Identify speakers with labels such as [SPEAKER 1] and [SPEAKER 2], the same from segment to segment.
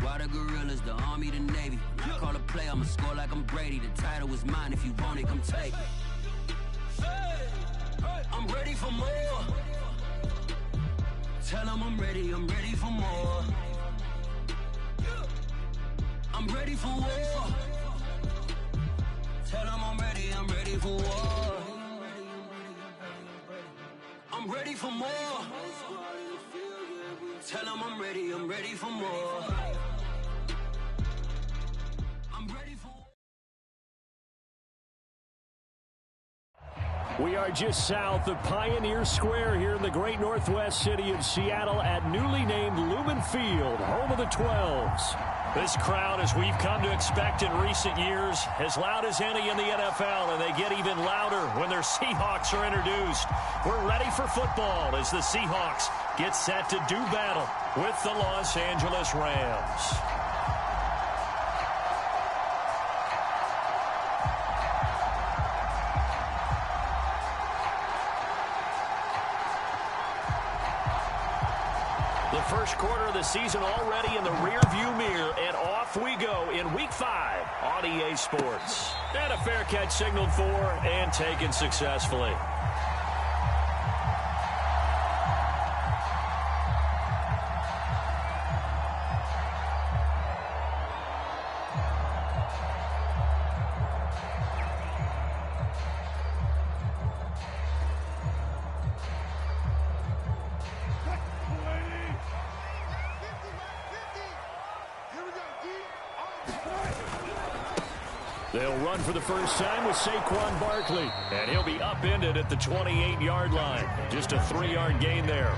[SPEAKER 1] Why the gorillas, the army, the navy? When I call a play, I'ma score like I'm Brady. The title is mine, if you want it, come take it. I'm ready for more. Tell them I'm ready for more. I'm ready for war. Tell them I'm ready for war. I'm ready for more. Tell them I'm ready for more. I'm ready for.
[SPEAKER 2] We are just south of Pioneer Square here in the great northwest city of Seattle at newly named Lumen Field, home of the 12s. This crowd, as we've come to expect in recent years, as loud as any in the NFL, and they get even louder when their Seahawks are introduced. We're ready for football as the Seahawks get set to do battle with the Los Angeles Rams. The first quarter of the season already in the rearview mirror, and off we go in Week 5 on EA Sports. And a fair catch signaled for and taken successfully. They'll run for the first time with Saquon Barkley, and he'll be upended at the 28-yard line. Just a 3-yard gain there.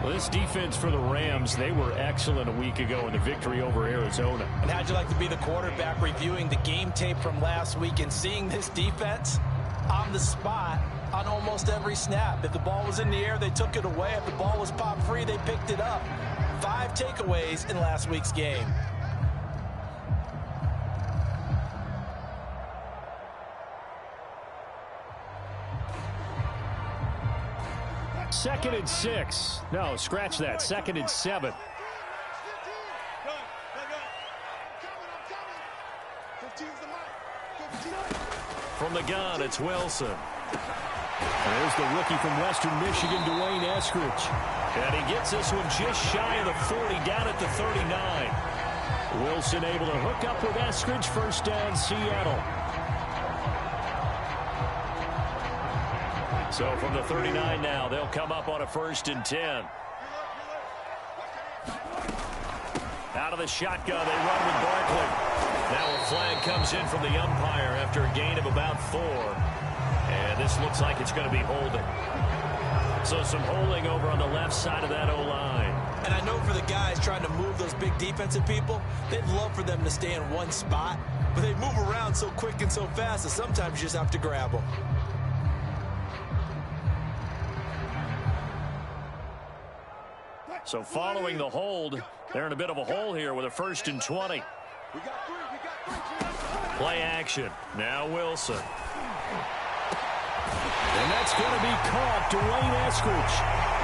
[SPEAKER 2] Well, this defense for the Rams, they were excellent a week ago in the victory over Arizona.
[SPEAKER 3] And how'd you like to be the quarterback reviewing the game tape from last week and seeing this defense on the spot on almost every snap? If the ball was in the air, they took it away. If the ball was popped free, they picked it up. 5 takeaways in last week's game.
[SPEAKER 2] Second and 6. No, scratch that. Second and 7. From the gun, it's Wilson. There's the rookie from Western Michigan, Dwayne Eskridge. And he gets this one just shy of the 40, down at the 39. Wilson able to hook up with Eskridge. First down, Seattle. So from the 39 now, they'll come up on a 1st and 10. Out of the shotgun, they run with Barkley. Now a flag comes in from the umpire after a gain of about 4. And this looks like it's going to be holding. So some holding over on the left side of that O-line.
[SPEAKER 3] And I know for the guys trying to move those big defensive people, they'd love for them to stay in one spot. But they move around so quick and so fast that sometimes you just have to grab them.
[SPEAKER 2] So following the hold, they're in a bit of a hole here with a 1st and 20. Play action. Now Wilson. And that's going to be caught. Dwayne Eskridge.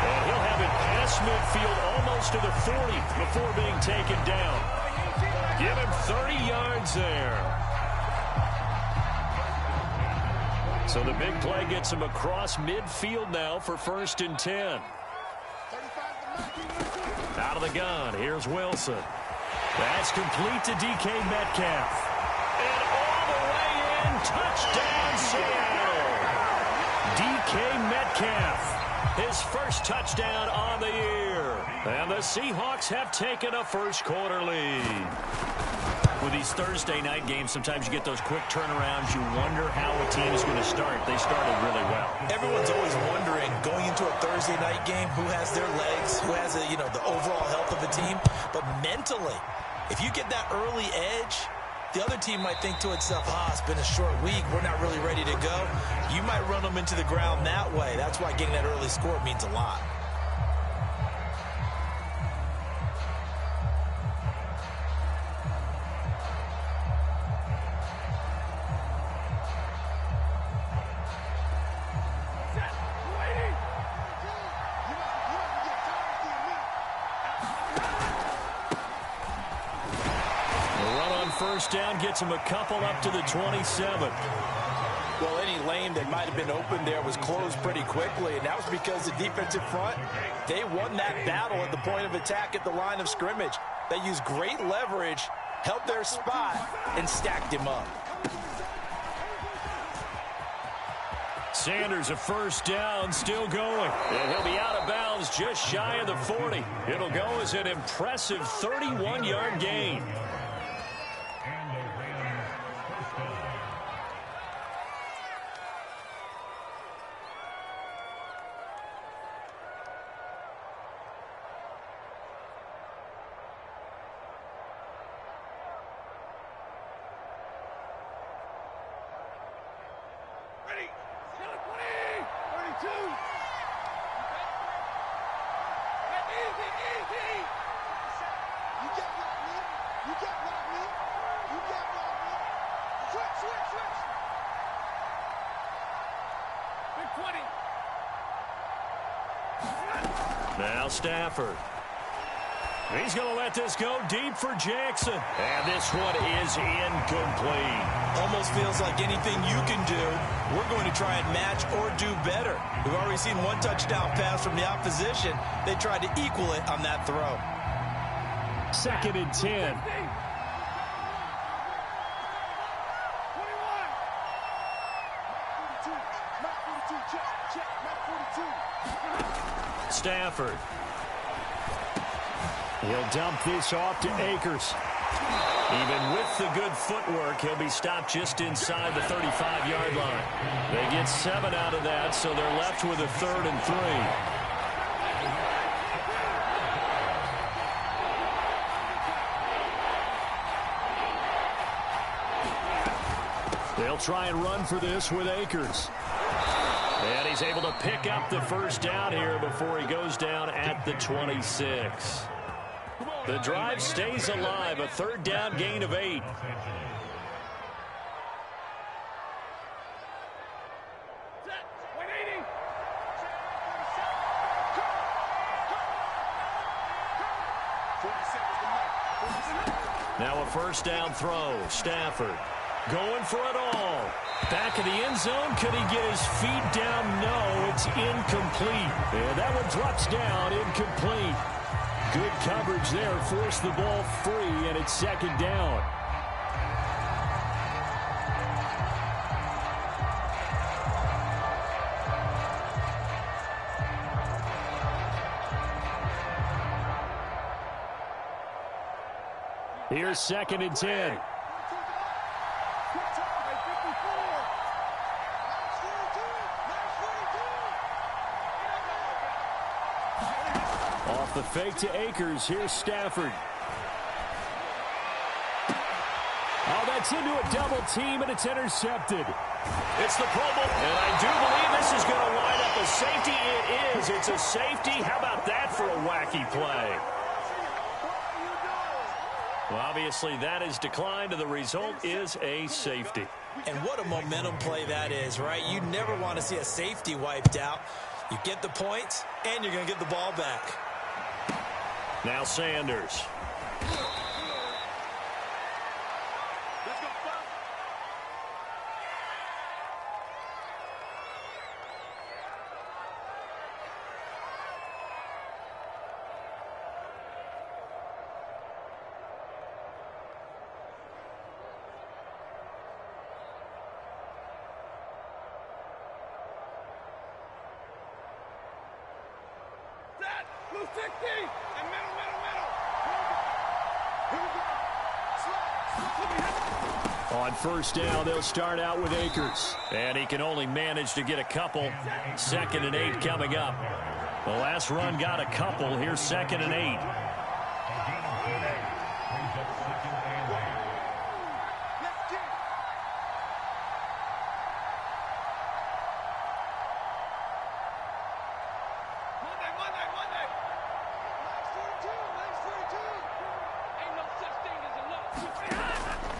[SPEAKER 2] And he'll have it past midfield almost to the 40 before being taken down. Give him 30 yards there. So the big play gets him across midfield now for 1st and 10. Out of the gun, here's Wilson. That's complete to DK Metcalf. And all the way in, touchdown Seattle. DK Metcalf, his first touchdown on the year. And the Seahawks have taken a first quarter lead. With these Thursday night games, sometimes you get those quick turnarounds. You wonder how a team is going to start. They started really well.
[SPEAKER 3] Everyone's always wondering, going into a Thursday night game, who has their legs, who has the overall health of the team. But mentally, if you get that early edge, the other team might think to itself, it's been a short week, we're not really ready to go. You might run them into the ground that way. That's why getting that early score means a lot.
[SPEAKER 2] first down gets him a couple up to the 27.
[SPEAKER 3] Well, any lane that might have been open there was closed pretty quickly, and that was because the defensive front, they won that battle at the point of attack at the line of scrimmage. They used great leverage, held their spot, and stacked him up.
[SPEAKER 2] Sanders a first down, still going. And he'll be out of bounds just shy of the 40. It'll go as an impressive 31-yard gain. Now Stafford. He's going to let this go deep for Jackson. And this one is incomplete.
[SPEAKER 3] Almost feels like anything you can do, we're going to try and match or do better. We've already seen one touchdown pass from the opposition. They tried to equal it on that throw.
[SPEAKER 2] 2nd and 10. Stafford. He'll dump this off to Akers. Even with the good footwork, he'll be stopped just inside the 35-yard line. They get 7 out of that, so they're left with a 3rd and 3. They'll try and run for this with Akers. And he's able to pick up the first down here before he goes down at the 26. The drive stays alive, a 3rd down gain of 8. Now a first down throw. Stafford going for it all. Back of the end zone. Could he get his feet down? No, it's incomplete. And that one drops down, incomplete. Good coverage there. Forced the ball free, and it's 2nd down. Here's 2nd and 10. Off the fake to Akers. Here's Stafford. Oh, that's into a double team, and it's intercepted. It's the Pro Bowl, and I do believe this is going to line up a safety. It is. It's a safety. How about that for a wacky play? Well, obviously, that is declined, and the result is a safety.
[SPEAKER 3] And what a momentum play that is, right? You never want to see a safety wiped out. You get the points, and you're going to get the ball back.
[SPEAKER 2] Now Sanders.
[SPEAKER 4] Blue 60 and middle.
[SPEAKER 2] On first down, they'll start out with Akers. And he can only manage to get a couple. 2nd and 8 coming up. The last run got a couple. Here's 2nd and 8.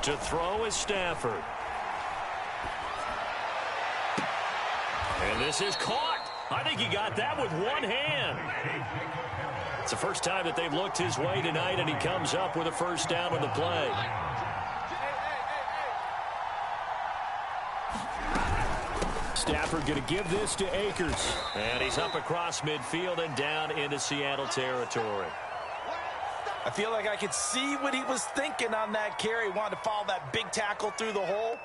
[SPEAKER 2] To throw is Stafford. And this is caught. I think he got that with one hand. It's the first time that they've looked his way tonight, and he comes up with a first down on the play. Stafford going to give this to Akers. And he's up across midfield and down into Seattle territory.
[SPEAKER 3] I feel like I could see what he was thinking on that carry. Wanted to follow that big tackle through the hole.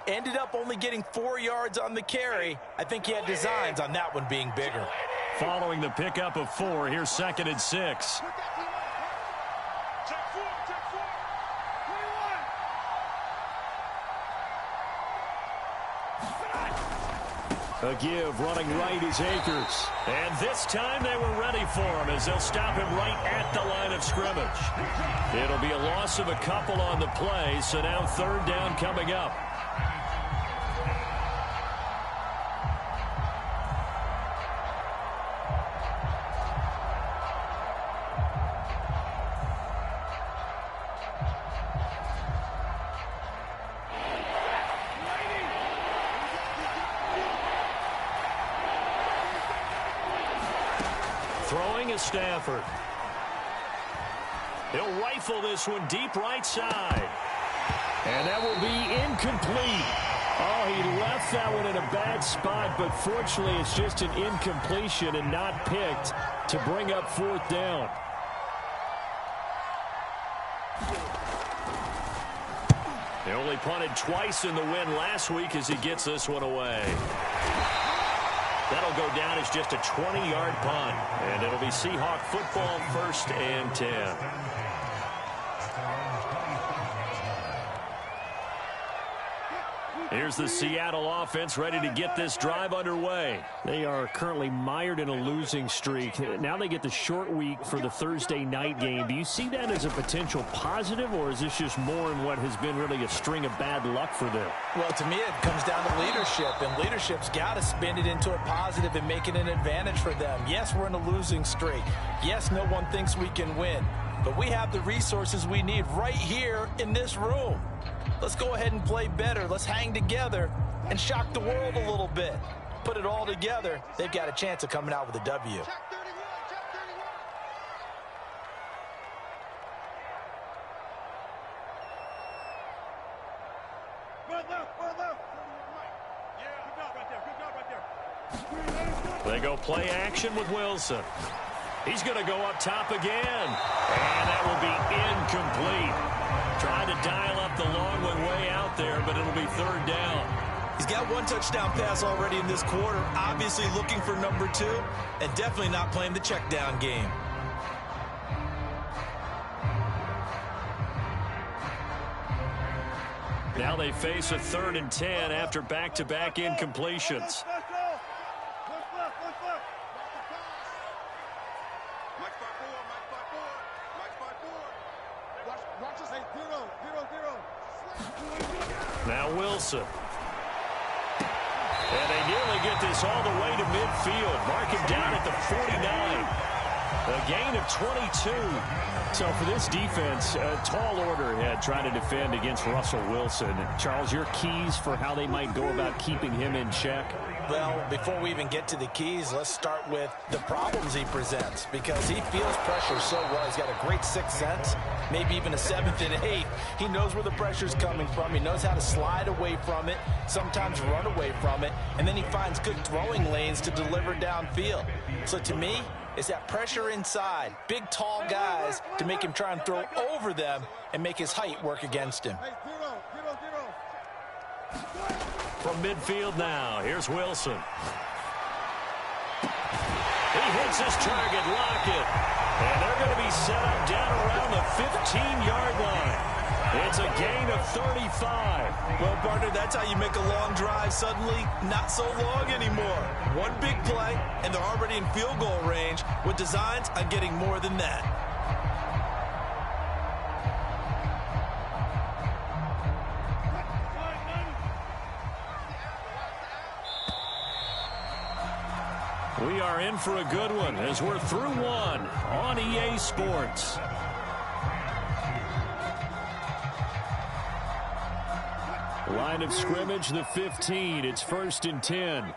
[SPEAKER 3] Ended up only getting 4 yards on the carry. I think he had designs on that one being bigger.
[SPEAKER 2] Following the pickup of 4, here's 2nd and 6. A give, running right is Akers. And this time they were ready for him as they'll stop him right at the line of scrimmage. It'll be a loss of a couple on the play, so now 3rd down coming up. Throwing is Stafford. He'll rifle this one deep right side. And that will be incomplete. Oh, he left that one in a bad spot, but fortunately it's just an incompletion and not picked to bring up 4th down. He only punted twice in the win last week as he gets this one away. That'll go down as just a 20-yard punt. And it'll be Seahawk football, 1st and 10. Here's the Seattle offense ready to get this drive underway. They are currently mired in a losing streak. Now they get the short week for the Thursday night game. Do you see that as a potential positive, or is this just more in what has been really a string of bad luck for them?
[SPEAKER 3] Well, to me, it comes down to leadership, and leadership's got to spin it into a positive and make it an advantage for them. Yes, we're in a losing streak. Yes, no one thinks we can win, but we have the resources we need right here in this room. Let's go ahead and play better. Let's hang together and shock the world a little bit. Put it all together. They've got a chance of coming out with a W.
[SPEAKER 2] They go play action with Wilson. He's going to go up top again. And that will be incomplete. Trying to dial up the long one way out there, but it'll be 3rd down.
[SPEAKER 3] He's got 1 touchdown pass already in this quarter. Obviously looking for number 2, and definitely not playing the check down game.
[SPEAKER 2] Now they face a 3rd and 10 after back-to-back incompletions. Now Wilson. And they nearly get this all the way to midfield. Mark him down at the 49. A gain of 22. So for this defense, a tall order ahead trying to defend against Russell Wilson. Charles, your keys for how they might go about keeping him in check?
[SPEAKER 3] Well, before we even get to the keys, let's start with the problems he presents, because he feels pressure so well. He's got a great 6th sense, maybe even a 7th and 8th. He knows where the pressure's coming from. He knows how to slide away from it, sometimes run away from it, and then he finds good throwing lanes to deliver downfield. So to me, it's that pressure inside, big, tall guys to make him try and throw over them and make his height work against him.
[SPEAKER 2] From midfield now, here's Wilson. He hits his target, Lockett. And they're going to be set up down around the 15-yard line. It's a gain of 35.
[SPEAKER 3] Well, partner, that's how you make a long drive suddenly not so long anymore. One big play, and they're already in field goal range with designs on getting more than that.
[SPEAKER 2] We are in for a good one as we're through one on EA Sports. Line of scrimmage, the 15. It's 1st and 10.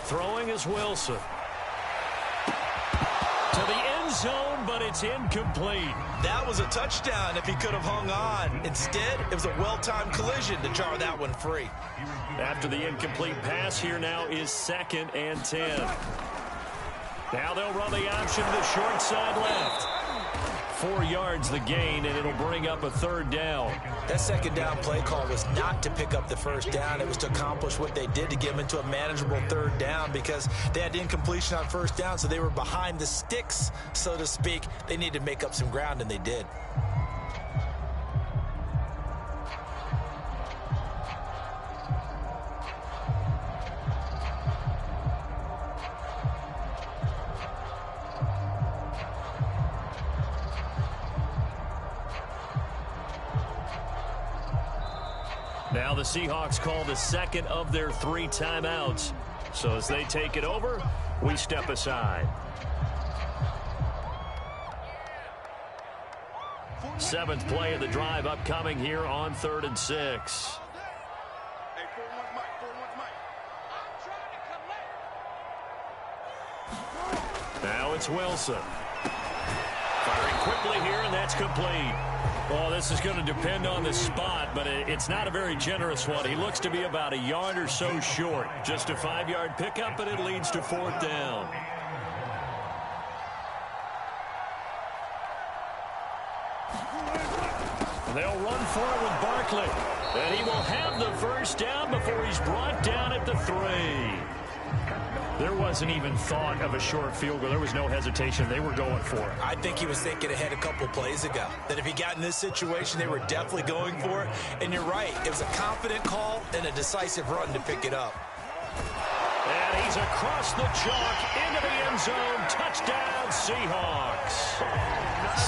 [SPEAKER 2] Throwing is Wilson. To the end zone, but it's incomplete.
[SPEAKER 3] That was a touchdown if he could have hung on. Instead, it was a well-timed collision to jar that one free.
[SPEAKER 2] After the incomplete pass, here now is 2nd and 10. Now they'll run the option to the short side left. 4 yards the gain, and it'll bring up a 3rd down.
[SPEAKER 3] That 2nd down play call was not to pick up the 1st down. It was to accomplish what they did to get them into a manageable 3rd down because they had incompletion on 1st down, so they were behind the sticks, so to speak. They needed to make up some ground, and they did.
[SPEAKER 2] Now the Seahawks call the 2nd of their 3 timeouts. So as they take it over, we step aside. 7th play of the drive upcoming here on 3rd and 6. Now it's Wilson. Firing quickly here, and that's complete. Well, this is going to depend on the spot, but it's not a very generous one. He looks to be about a yard or so short. Just a 5-yard pickup, and it leads to 4th down. They'll run for it with Barkley. And he will have the 1st down before he's brought down at the 3. There wasn't even thought of a short field goal. There was no hesitation. They were going for it.
[SPEAKER 3] I think he was thinking ahead a couple plays ago, that if he got in this situation, they were definitely going for it. And you're right. It was a confident call and a decisive run to pick it up.
[SPEAKER 2] And he's across the chalk into the end zone. Touchdown, Seahawks.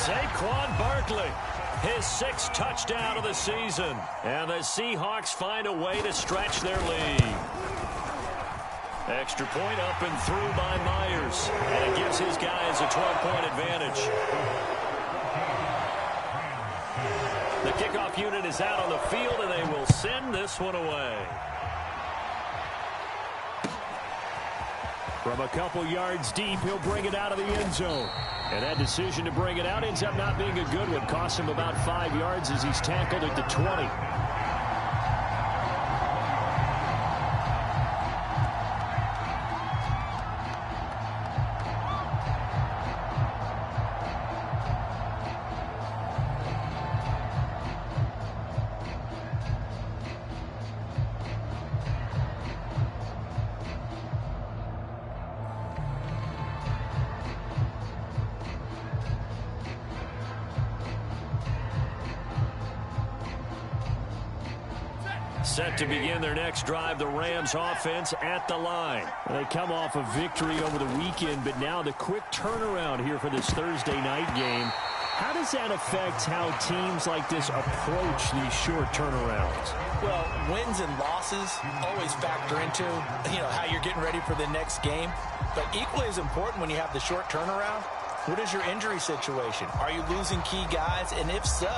[SPEAKER 2] Saquon Barkley, his 6th touchdown of the season. And the Seahawks find a way to stretch their lead. Extra point up and through by Myers. And it gives his guys a 12-point advantage. The kickoff unit is out on the field, and they will send this one away. From a couple yards deep, he'll bring it out of the end zone. And that decision to bring it out ends up not being a good one. Costs him about 5 yards as he's tackled at the 20. Set to begin their next drive, the Rams offense at the line. They come off a victory over the weekend, but now the quick turnaround here for this Thursday night game. How does that affect how teams like this approach these short turnarounds?
[SPEAKER 3] Well, wins and losses always factor into, how you're getting ready for the next game. But equally as important when you have the short turnaround, what is your injury situation? Are you losing key guys? And if so,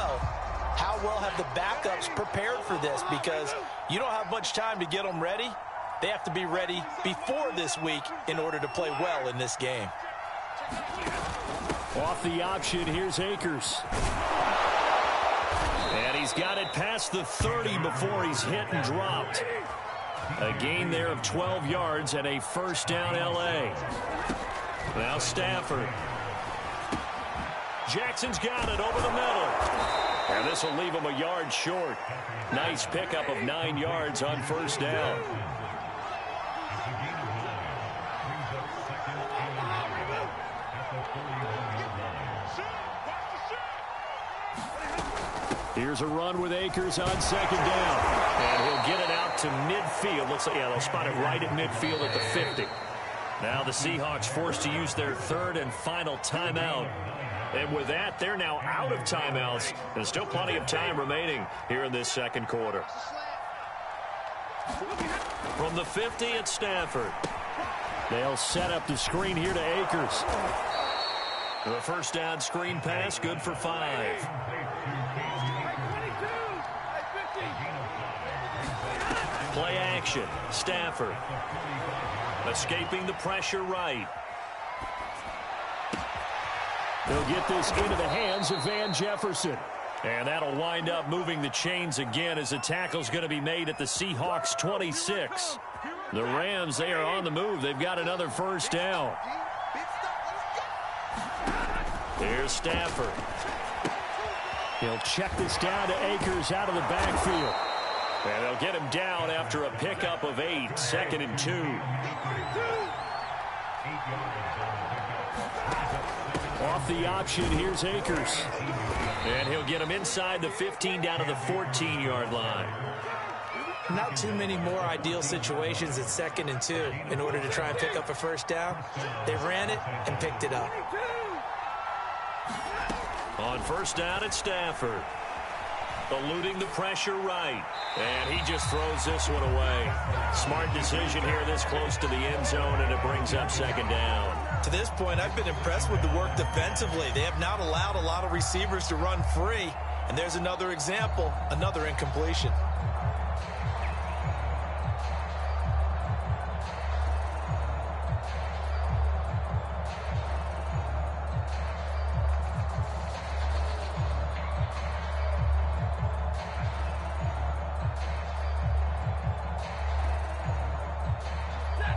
[SPEAKER 3] how well have the backups prepared for this? Because you don't have much time to get them ready. They have to be ready before this week in order to play well in this game.
[SPEAKER 2] Off the option, here's Akers. And he's got it past the 30 before he's hit and dropped. A gain there of 12 yards and a 1st down L.A. Now Stafford. Jackson's got it over the middle. And this will leave him a yard short. Nice pickup of 9 yards on 1st down. Here's a run with Akers on 2nd down. And he'll get it out to midfield. Looks like, they'll spot it right at midfield at the 50. Now the Seahawks forced to use their 3rd and final timeout. And with that, they're now out of timeouts. There's still plenty of time remaining here in this 2nd quarter. From the 50, it's Stafford. They'll set up the screen here to Akers. The 1st down screen pass, good for 5. Play action. Stafford. Escaping the pressure right. They'll get this into the hands of Van Jefferson. And that'll wind up moving the chains again as the tackle's going to be made at the Seahawks 26. The Rams, they are on the move. They've got another first down. Here's Stafford. He'll check this down to Akers out of the backfield. And they'll get him down after a pickup of 8, 2nd and 2. Off the option, here's Akers. And he'll get him inside the 15 down to the 14-yard line.
[SPEAKER 3] Not too many more ideal situations at 2nd and 2 in order to try and pick up a first down. They ran it and picked it up.
[SPEAKER 2] On first down, it's Stafford. Eluding the pressure right. And he just throws this one away. Smart decision here this close to the end zone, and it brings up 2nd down.
[SPEAKER 3] To this point, I've been impressed with the work defensively. They have not allowed a lot of receivers to run free. And there's another example, another incompletion.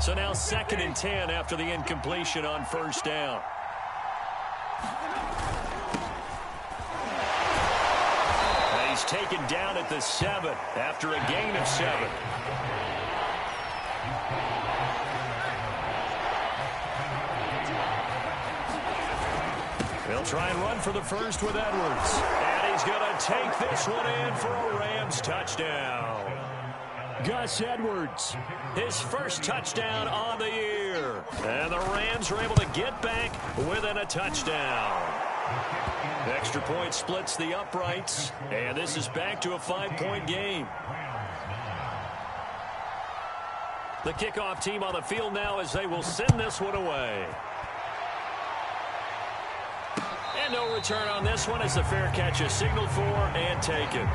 [SPEAKER 2] So now 2nd and 10 after the incompletion on first down. And he's taken down at the 7 after a gain of 7. They'll try and run for the first with Edwards. And he's going to take this one in for a Rams touchdown. Gus Edwards, his first touchdown on the year. And the Rams are able to get back within a touchdown. Extra point splits the uprights, and this is back to a 5-point game. The kickoff team on the field now as they will send this one away. And no return on this one as the fair catch is signaled for and taken.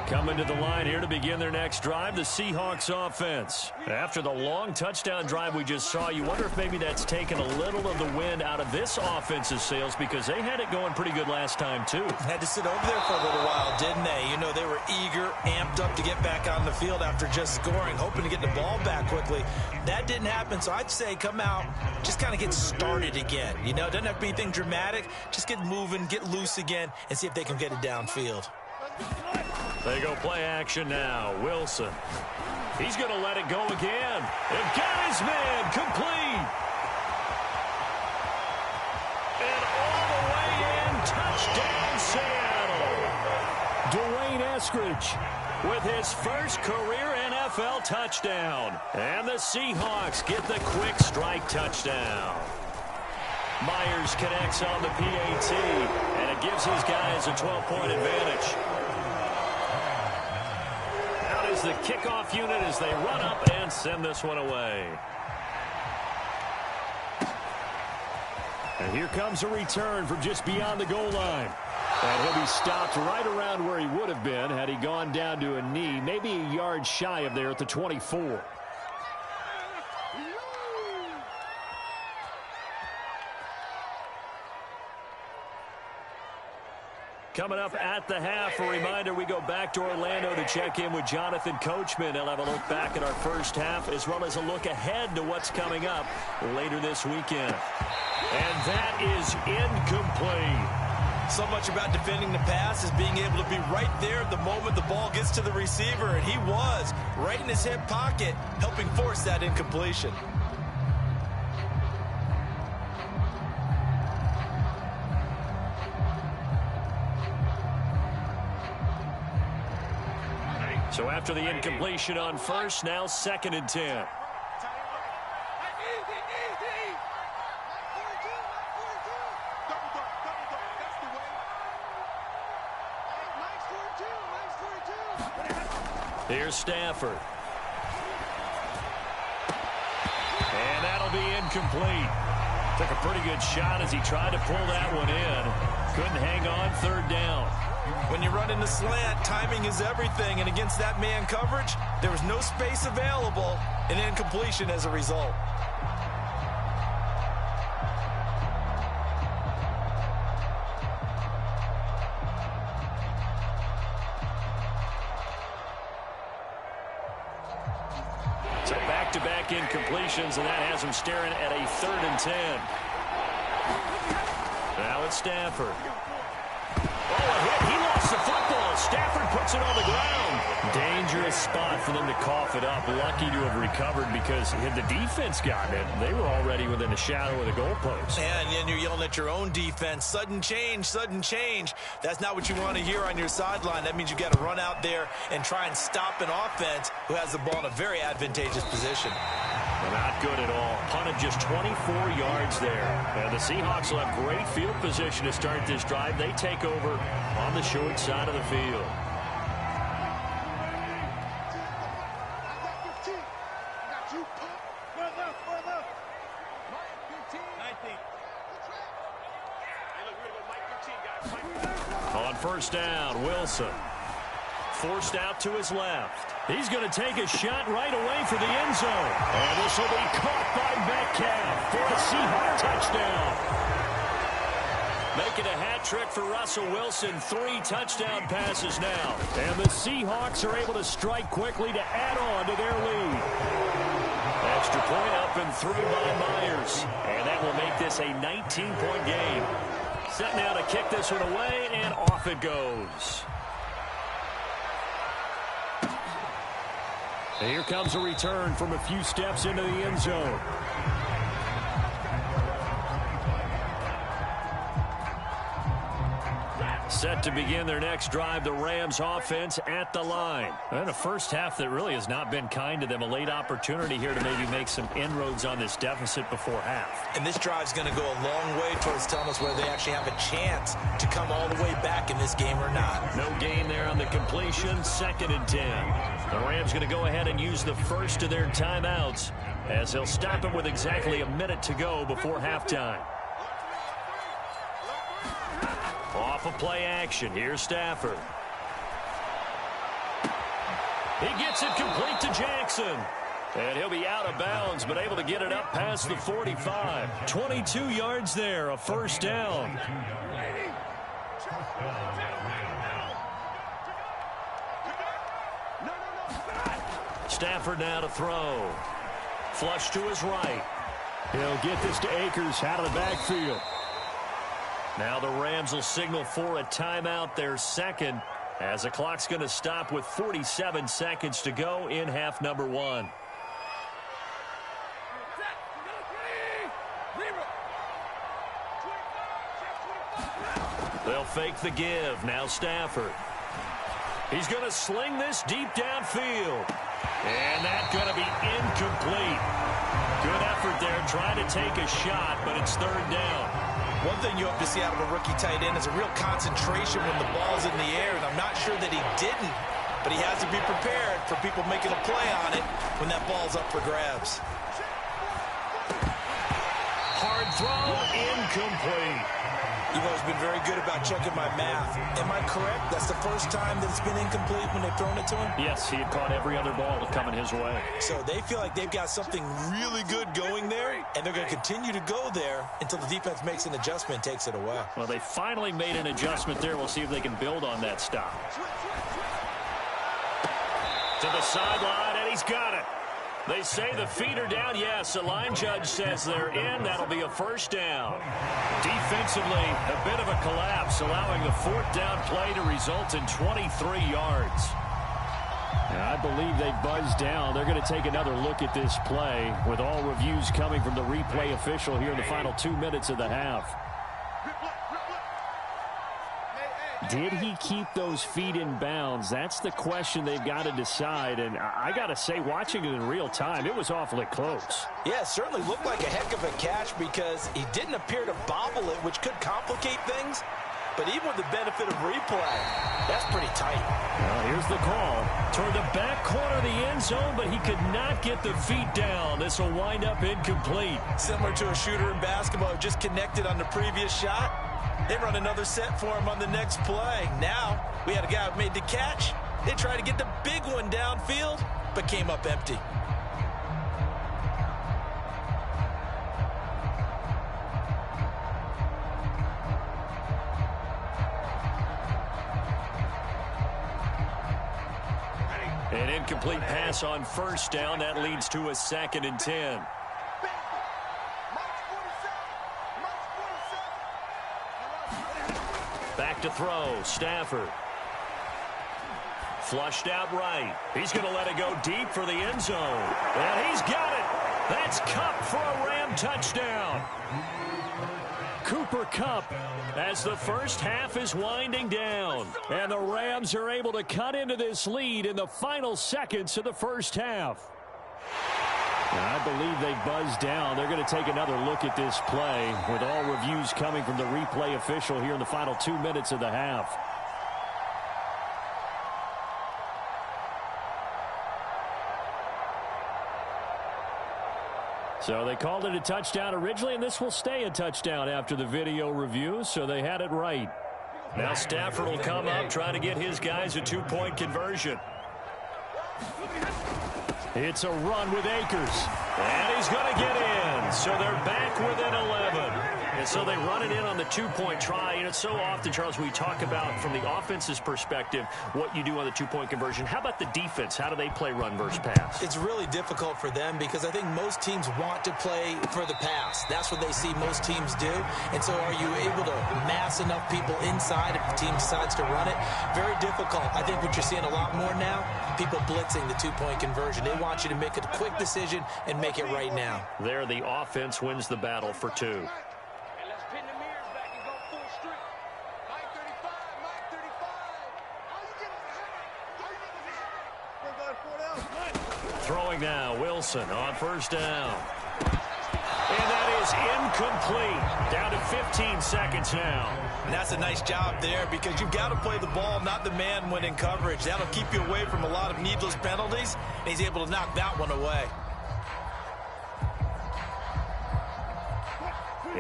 [SPEAKER 2] Coming to the line here to begin their next drive, the Seahawks offense. After the long touchdown drive we just saw, you wonder if maybe that's taken a little of the wind out of this offense's sails because they had it going pretty good last time, too.
[SPEAKER 3] Had to sit over there for a little while, didn't they? You know, they were eager, amped up to get back on the field after just scoring, hoping to get the ball back quickly. That didn't happen, so I'd say come out, just kind of get started again. You know, it doesn't have to be anything dramatic. Just get moving, get loose again, and see if they can get it downfield.
[SPEAKER 2] They go play action now. Wilson. He's going to let it go again. And got his man complete. And all the way in. Touchdown, Seattle. Dwayne Eskridge with his first career NFL touchdown. And the Seahawks get the quick strike touchdown. Myers connects on the PAT, and it gives his guys a 12-point advantage. The kickoff unit as they run up and send this one away. And here comes a return from just beyond the goal line. And he'll be stopped right around where he would have been had he gone down to a knee, maybe a yard shy of there at the 24. Coming up at the half, a reminder, we go back to Orlando to check in with Jonathan Coachman. He'll have a look back at our first half as well as a look ahead to what's coming up later this weekend. And that is incomplete.
[SPEAKER 3] So much about defending the pass is being able to be right there the moment the ball gets to the receiver, and he was right in his hip pocket, helping force that incompletion.
[SPEAKER 2] So after the incompletion on first, now 2nd and 10. Here's Stafford. And that'll be incomplete. Took a pretty good shot as he tried to pull that one in. Couldn't hang on, third down.
[SPEAKER 3] When you run in the slant, timing is everything, and against that man coverage, there was no space available, and incompletion as a result.
[SPEAKER 2] So back-to-back incompletions, and that has him staring at a 3rd and 10. Now it's Stafford. Oh, a hit. He lost the football. Stafford puts it on the ground. Dangerous spot for them to cough it up. Lucky to have recovered because had the defense gotten it, they were already within a shadow of the goalpost.
[SPEAKER 3] And then you're yelling at your own defense. Sudden change, sudden change. That's not what you want to hear on your sideline. That means you got to run out there and try and stop an offense who has the ball in a very advantageous position.
[SPEAKER 2] Well, not good at all. Punted just 24 yards there. And the Seahawks will have great field position to start this drive. They take over on the short side of the field. On first down, Wilson. Forced out to his left. He's going to take a shot right away for the end zone. And this will be caught by Metcalf for a Seahawks touchdown. Making a hat trick for Russell Wilson. 3 touchdown passes now. And the Seahawks are able to strike quickly to add on to their lead. Extra point up and through by Myers. And that will make this a 19-point game. Set now to kick this one away, and off it goes. And here comes a return from a few steps into the end zone. Set to begin their next drive, the Rams offense at the line. And a first half that really has not been kind to them. A late opportunity here to maybe make some inroads on this deficit before half.
[SPEAKER 3] And this drive's going to go a long way towards telling us whether they actually have a chance to come all the way back in this game or not.
[SPEAKER 2] No gain there on the completion, 2nd and 10. The Rams going to go ahead and use the first of their timeouts as they'll stop it with exactly a minute to go before halftime. Off of play action, here's Stafford. He gets it complete to Jackson. And he'll be out of bounds, but able to get it up past the 45. 22 yards there, a first down. Stafford now to throw. Flush to his right. He'll get this to Akers out of the backfield. Now the Rams will signal for a timeout, their second, as the clock's going to stop with 47 seconds to go in half number 1. They'll fake the give. Now Stafford. He's going to sling this deep downfield. And that's going to be incomplete. Good effort there trying to take a shot, but it's 3rd down.
[SPEAKER 3] One thing you hope to see out of a rookie tight end is a real concentration when the ball's in the air, and I'm not sure that he didn't, but he has to be prepared for people making a play on it when that ball's up for grabs.
[SPEAKER 2] Hard throw, incomplete.
[SPEAKER 3] You've always been very good about checking my math. Am I correct? That's the first time that it's been incomplete when they've thrown it to him?
[SPEAKER 2] Yes, he had caught every other ball coming his way.
[SPEAKER 3] So they feel like they've got something really good going there, and they're going to continue to go there until the defense makes an adjustment and takes it away.
[SPEAKER 2] Well, they finally made an adjustment there. We'll see if they can build on that stop. To the sideline, and he's got it. They say the feet are down. Yes, the line judge says they're in. That'll be a first down. Defensively, a bit of a collapse, allowing the 4th down play to result in 23 yards. I believe they buzzed down. They're going to take another look at this play with all reviews coming from the replay official here in the final 2 minutes of the half. Did he keep those feet in bounds? That's the question they've got to decide. And I got to say, watching it in real time, it was awfully close.
[SPEAKER 3] Yeah, it certainly looked like a heck of a catch because he didn't appear to bobble it, which could complicate things. But even with the benefit of replay, that's pretty tight.
[SPEAKER 2] Well, here's the call. Toward the back corner of the end zone, but he could not get the feet down. This will wind up incomplete.
[SPEAKER 3] Similar to a shooter in basketball who just connected on the previous shot. They run another set for him on the next play. Now, we had a guy who made the catch. They tried to get the big one downfield, but came up empty.
[SPEAKER 2] An incomplete pass on first down. That leads to a 2nd and 10. Back to throw. Stafford. Flushed out right. He's going to let it go deep for the end zone. And he's got it. That's Kupp for a Ram touchdown. Cooper Kupp as the first half is winding down. And the Rams are able to cut into this lead in the final seconds of the first half. I believe they buzzed down. They're going to take another look at this play with all reviews coming from the replay official here in the final 2 minutes of the half. So they called it a touchdown originally, and this will stay a touchdown after the video review, so they had it right. Now Stafford will come up, trying to get his guys a 2-point conversion. It's a run with Akers. And he's going to get in. So they're back within 11. And so they run it in on the 2-point try. And it's so often, Charles, we talk about from the offense's perspective what you do on the 2-point conversion. How about the defense? How do they play run versus pass?
[SPEAKER 3] It's really difficult for them because I think most teams want to play for the pass. That's what they see most teams do. And so are you able to mass enough people inside if the team decides to run it? Very difficult. I think what you're seeing a lot more now, people blitzing the 2-point conversion. They want you to make a quick decision and make it right now.
[SPEAKER 2] There, the offense wins the battle for 2. Throwing now, Wilson on first down. And that is incomplete. Down to 15 seconds now.
[SPEAKER 3] And that's a nice job there because you've got to play the ball, not the man when in coverage. That'll keep you away from a lot of needless penalties, and he's able to knock that one away.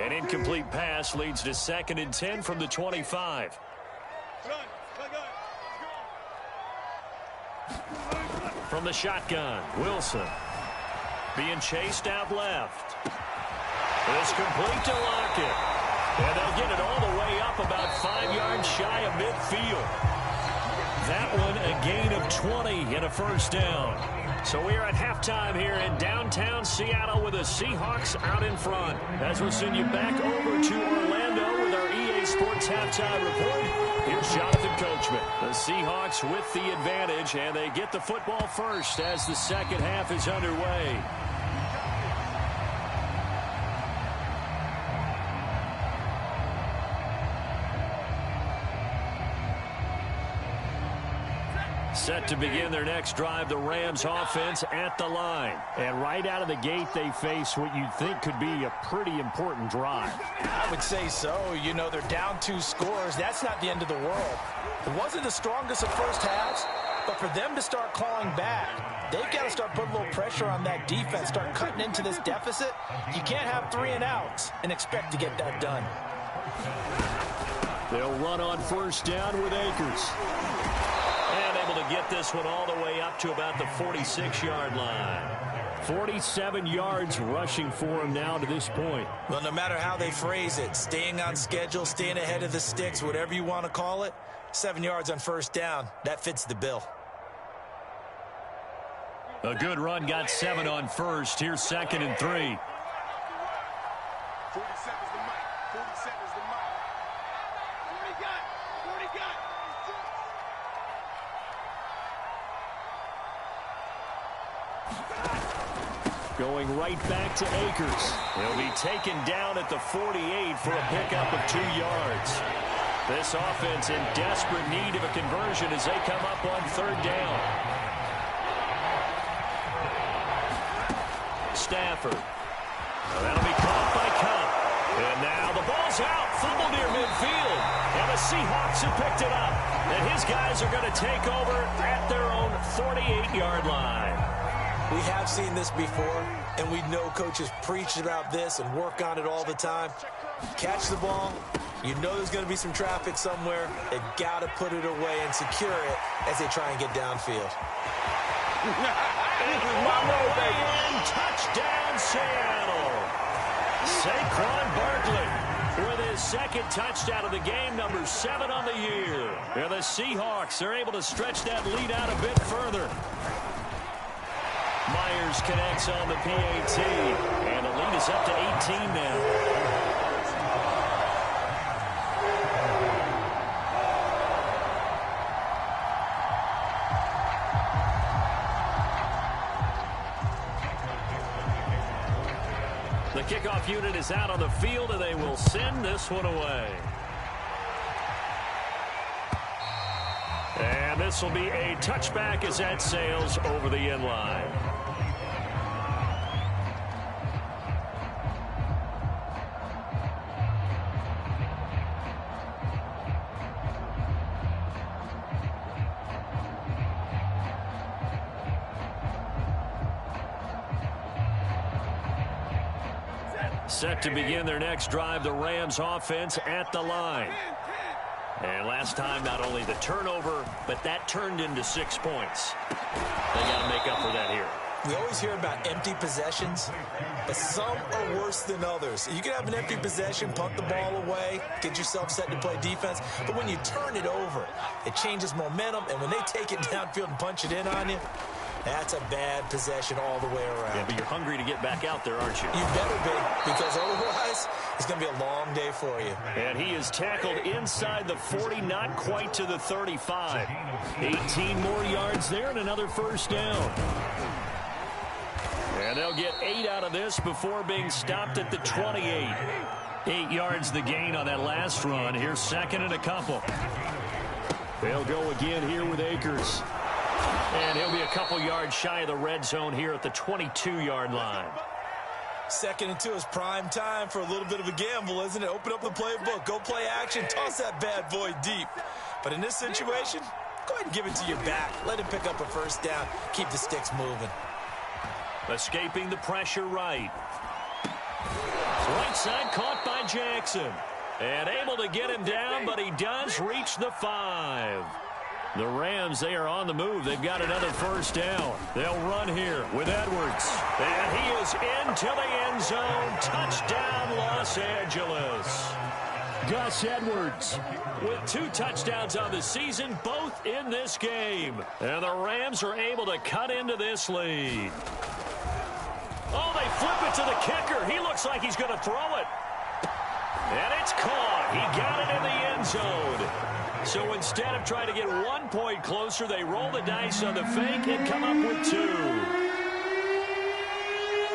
[SPEAKER 2] An incomplete pass leads to 2nd and 10 from the 25. From the shotgun, Wilson being chased out left. It's complete to Lockett. And they'll get it all the way up about 5 yards shy of midfield. That one a gain of 20 and a first down. So we are at halftime here in downtown Seattle with the Seahawks out in front. As we'll send you back over to Orlando with our EA Sports Halftime Report. Here's Jonathan Coachman. The Seahawks with the advantage, and they get the football first as the second half is underway. Set to begin their next drive, the Rams offense at the line. And right out of the gate, they face what you'd think could be a pretty important drive.
[SPEAKER 3] I would say so. You know, they're down 2 scores. That's not the end of the world. It wasn't the strongest of first halves, but for them to start clawing back, they've got to start putting a little pressure on that defense, start cutting into this deficit. You can't have 3 and outs and expect to get that done.
[SPEAKER 2] They'll run on first down with Akers. And able to get this one all the way up to about the 46-yard line. 47 yards rushing for him now to this point.
[SPEAKER 3] Well, no matter how they phrase it, staying on schedule, staying ahead of the sticks, whatever you want to call it, 7 yards on first down, that fits the bill.
[SPEAKER 2] A good run, got 7 on first. Here's 2nd and 3.
[SPEAKER 4] 47's the mic. 47's the mic. 40 got. 40 got.
[SPEAKER 2] Going right back to Akers. He'll be taken down at the 48 for a pickup of 2 yards. This offense in desperate need of a conversion as they come up on third down. Stafford. That'll be caught by Kupp. And now the ball's out. Fumble near midfield. And the Seahawks have picked it up. And his guys are going to take over at their own 48-yard line.
[SPEAKER 3] We have seen this before, and we know coaches preach about this and work on it all the time. Catch the ball, You know there's going to be some traffic somewhere. They've got to put it away and secure it as they try and get downfield.
[SPEAKER 2] Touchdown, Seattle. Saquon Barkley with his second touchdown of the game, number 7 on the year. And the Seahawks are able to stretch that lead out a bit further. Myers connects on the PAT, and the lead is up to 18 now. The kickoff unit is out on the field, and they will send this one away. And this will be a touchback as that sails over the end line. Set to begin their next drive, the Rams offense at the line. And last time, not only the turnover, but that turned into 6 points. They got to make up for that here.
[SPEAKER 3] We always hear about empty possessions, but some are worse than others. You can have an empty possession, punt the ball away, get yourself set to play defense, but when you turn it over, it changes momentum, and when they take it downfield and punch it in on you, that's a bad possession all the way around.
[SPEAKER 2] Yeah, but you're hungry to get back out there, aren't you?
[SPEAKER 3] You better be, because otherwise it's going to be a long day for you.
[SPEAKER 2] And he is tackled inside the 40, not quite to the 35. 18 more yards there and another first down. And they'll get 8 out of this before being stopped at the 28. 8 yards the gain on that last run. Here's second and a couple. They'll go again here with Akers. And he'll be a couple yards shy of the red zone here at the 22-yard line.
[SPEAKER 3] 2nd and 2 is prime time for a little bit of a gamble, isn't it? Open up the playbook, go play action, toss that bad boy deep. But in this situation, go ahead and give it to your back. Let him pick up a first down. Keep the sticks moving.
[SPEAKER 2] Escaping the pressure right. Right side caught by Jackson. And able to get him down, but he does reach the 5. The Rams, they are on the move. They've got another first down. They'll run here with Edwards. And he is into the end zone. Touchdown, Los Angeles. Gus Edwards with 2 touchdowns on the season, both in this game. And the Rams are able to cut into this lead. Oh, they flip it to the kicker. He looks like he's going to throw it. And it's caught. He got it in the end zone. So instead of trying to get 1 point closer, they roll the dice on the fake and come up with 2.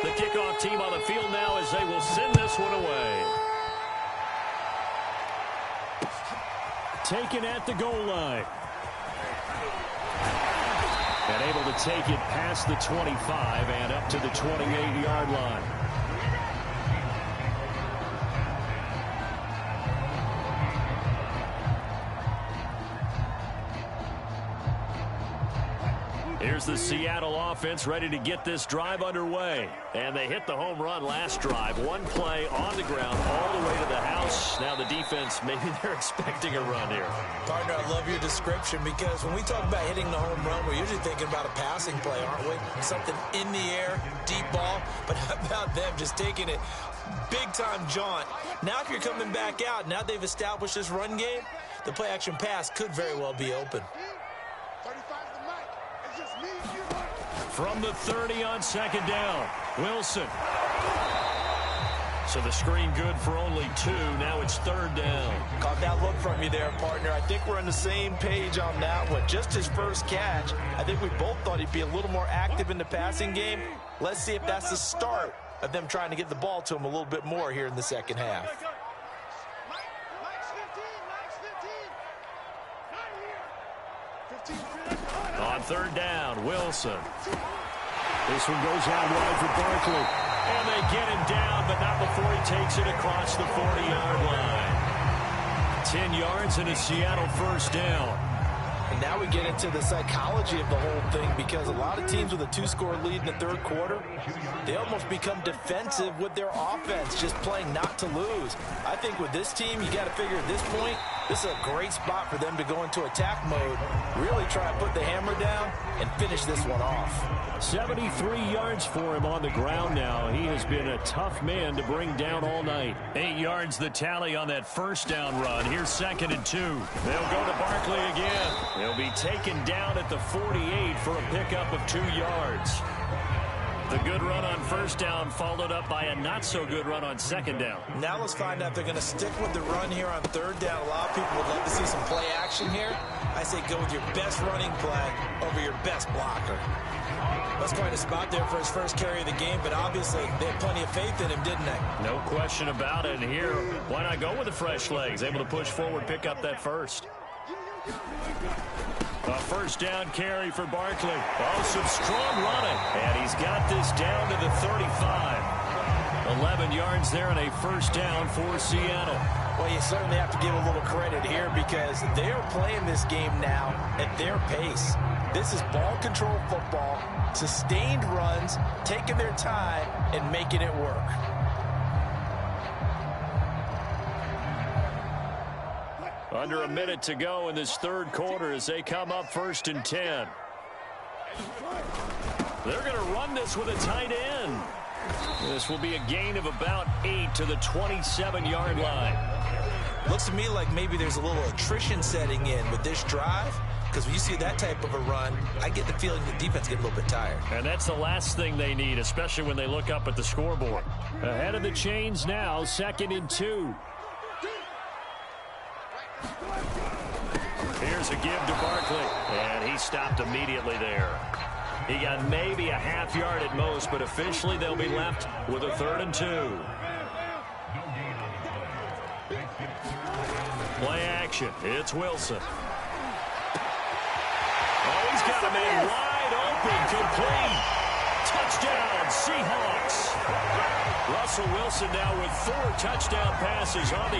[SPEAKER 2] The kickoff team on the field now as they will send this one away. Taken at the goal line. And able to take it past the 25 and up to the 28-yard line. Here's the Seattle offense ready to get this drive underway. And they hit the home run last drive. 1 play on the ground all the way to the house. Now the defense, maybe they're expecting a run here.
[SPEAKER 3] Partner, I love your description because when we talk about hitting the home run, we're usually thinking about a passing play, aren't we? Something in the air, deep ball. But how about them just taking it big-time jaunt? Now if you're coming back out, now they've established this run game, the play-action pass could very well be open.
[SPEAKER 2] From the 30 on second down, Wilson. So the screen good for only 2. Now it's 3rd down.
[SPEAKER 3] Caught that look from you there, partner. I think we're on the same page on that one. Just his first catch. I think we both thought he'd be a little more active in the passing game. Let's see if that's the start of them trying to get the ball to him a little bit more here in the second half.
[SPEAKER 2] On 3rd down, Wilson. This one goes out wide for Barkley. And they get him down, but not before he takes it across the 40-yard line. 10 yards and a Seattle first down.
[SPEAKER 3] And now we get into the psychology of the whole thing, because a lot of teams with a 2-score lead in the third quarter, they almost become defensive with their offense, just playing not to lose. I think with this team, you got to figure at this point, this is a great spot for them to go into attack mode, really try to put the hammer down and finish this one off.
[SPEAKER 2] 73 yards for him on the ground now. He has been a tough man to bring down all night. 8 yards the tally on that first down run. Here's 2nd and 2. They'll go to Barkley again. He'll be taken down at the 48 for a pickup of 2 yards. The good run on first down followed up by a not-so-good run on second down.
[SPEAKER 3] Now let's find out if they're going to stick with the run here on third down. A lot of people would love to see some play action here. I say go with your best running play over your best blocker. That's quite a spot there for his first carry of the game, but obviously they had plenty of faith in him, didn't they?
[SPEAKER 2] No question about it. And here, why not go with the fresh legs? Able to push forward, pick up that first. A first down carry for Barkley. Oh, some strong running. And he's got this down to the 35. 11 yards there and a first down for Seattle.
[SPEAKER 3] Well, you certainly have to give a little credit here, because they are playing this game now at their pace. This is ball control football, sustained runs, taking their time and making it work.
[SPEAKER 2] Under a minute to go in this third quarter as they come up 1st and 10. They're going to run this with a tight end. This will be a gain of about 8 to the 27-yard line.
[SPEAKER 3] Looks to me like maybe there's a little attrition setting in with this drive, because when you see that type of a run, I get the feeling the defense gets a little bit tired.
[SPEAKER 2] And that's the last thing they need, especially when they look up at the scoreboard. Ahead of the chains now, 2nd and 2. Here's a give to Barkley, and he stopped immediately there. He got maybe a half yard at most, but officially they'll be left with a 3rd and 2. Play action. It's Wilson. Oh, he's got a man wide open, complete. Touchdown, Seahawks. Russell Wilson now with 4 touchdown passes on the